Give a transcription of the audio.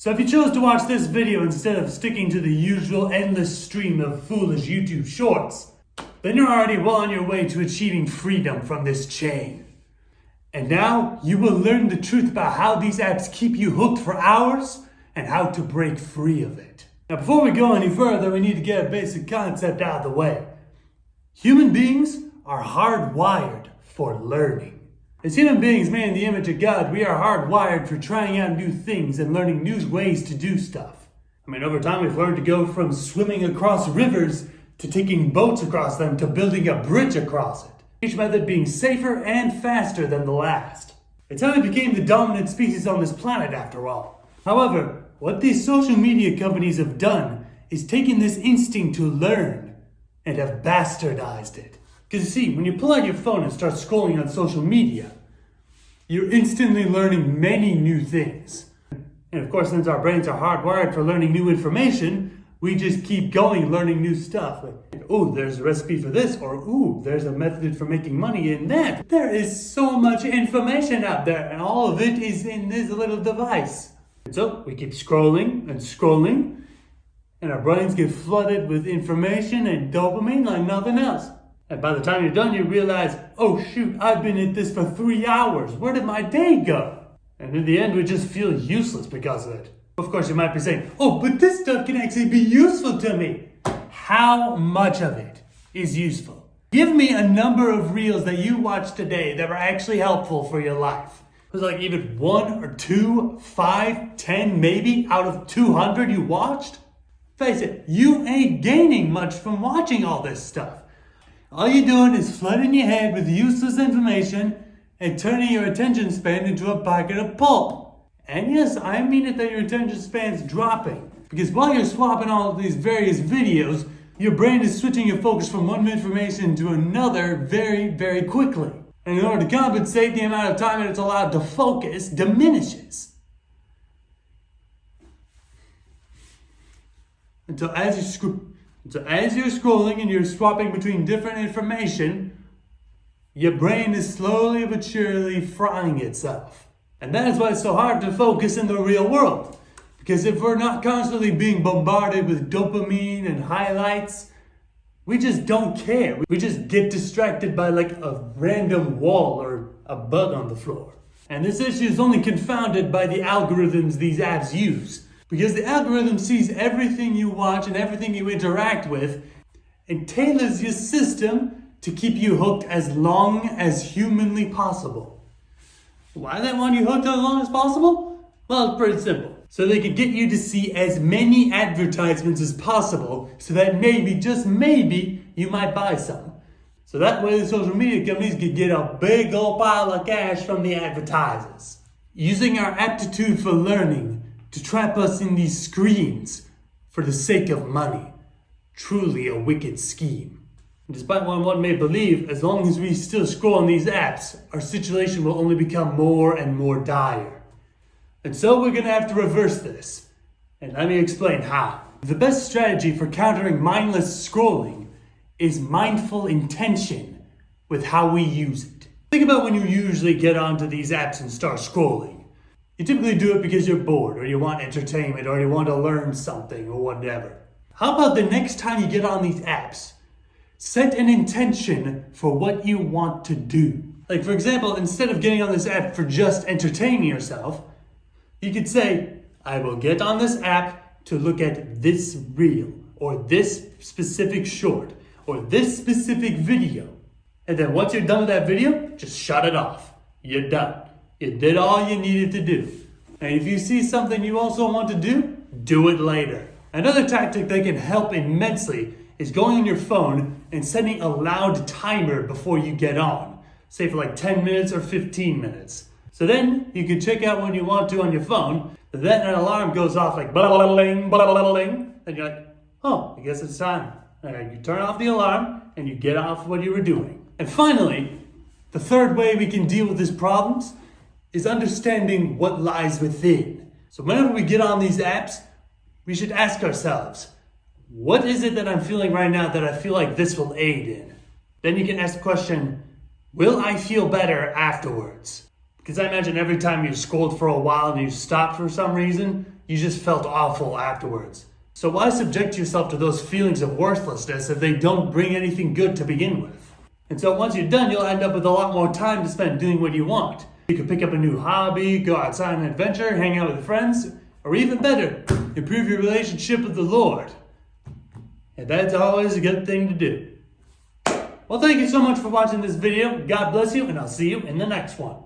So if you chose to watch this video instead of sticking to the usual endless stream of foolish YouTube shorts, then you're already well on your way to achieving freedom from this chain. And now you will learn the truth about how these apps keep you hooked for hours and how to break free of it. Now before we go any further, we need to get a basic concept out of the way. Human beings are hardwired for learning. As human beings made in the image of God, we are hardwired for trying out new things and learning new ways to do stuff. Over time we've learned to go from swimming across rivers to taking boats across them to building a bridge across it. Each method being safer and faster than the last. It's how we became the dominant species on this planet after all. However, what these social media companies have done is taken this instinct to learn and have bastardized it. Because you see, when you pull out your phone and start scrolling on social media, you're instantly learning many new things. And of course, since our brains are hardwired for learning new information, we just keep going learning new stuff. Like, oh, there's a recipe for this, or ooh, there's a method for making money in that. There is so much information out there, and all of it is in this little device. And so we keep scrolling and scrolling, and our brains get flooded with information and dopamine like nothing else. And by the time you're done, you realize, oh shoot, I've been at this for 3 hours. Where did my day go? And in the end, we just feel useless because of it. Of course, you might be saying, oh, but this stuff can actually be useful to me. How much of it is useful? Give me a number of reels that you watched today that were actually helpful for your life. Was it like even 1 or 2, 5, 10 maybe out of 200 you watched? Face it, you ain't gaining much from watching all this stuff. All you're doing is flooding your head with useless information and turning your attention span into a pocket of pulp. And yes, I mean it that your attention span's dropping. Because while you're swapping all of these various videos, your brain is switching your focus from one information to another very, very quickly. And in order to compensate, the amount of time that it's allowed to focus diminishes. So as you're scrolling and you're swapping between different information, your brain is slowly but surely frying itself. And that is why it's so hard to focus in the real world. Because if we're not constantly being bombarded with dopamine and highlights, we just don't care. We just get distracted by like a random wall or a bug on the floor. And this issue is only confounded by the algorithms these apps use. Because the algorithm sees everything you watch and everything you interact with and tailors your system to keep you hooked as long as humanly possible. Why do they want you hooked as long as possible? Well, it's pretty simple. So they can get you to see as many advertisements as possible so that maybe, just maybe, you might buy some. So that way the social media companies could get a big old pile of cash from the advertisers. Using our aptitude for learning to trap us in these screens for the sake of money. Truly a wicked scheme. And despite what one may believe, as long as we still scroll on these apps, our situation will only become more and more dire. And so we're gonna have to reverse this. And let me explain how. The best strategy for countering mindless scrolling is mindful intention with how we use it. Think about when you usually get onto these apps and start scrolling. You typically do it because you're bored, or you want entertainment, or you want to learn something, or whatever. How about the next time you get on these apps, set an intention for what you want to do. Like for example, instead of getting on this app for just entertaining yourself, you could say, I will get on this app to look at this reel, or this specific short, or this specific video. And then once you're done with that video, just shut it off. You're done. You did all you needed to do. And if you see something you also want to do it later. Another tactic that can help immensely is going on your phone and setting a loud timer before you get on. Say for like 10 minutes or 15 minutes. So then you can check out when you want to on your phone, but then an alarm goes off like blah blah blah blah blah blah, and you're like, oh, I guess it's time. And you turn off the alarm and you get off what you were doing. And finally, the third way we can deal with these problems is understanding what lies within. So whenever we get on these apps, we should ask ourselves, what is it that I'm feeling right now that I feel like this will aid in? Then you can ask the question, will I feel better afterwards? Because I imagine every time you scold for a while and you stopped for some reason, you just felt awful afterwards. So why subject yourself to those feelings of worthlessness if they don't bring anything good to begin with? And so once you're done, you'll end up with a lot more time to spend doing what you want. You could pick up a new hobby, go outside on an adventure, hang out with friends, or even better, improve your relationship with the Lord. And that's always a good thing to do. Well, thank you so much for watching this video. God bless you, and I'll see you in the next one.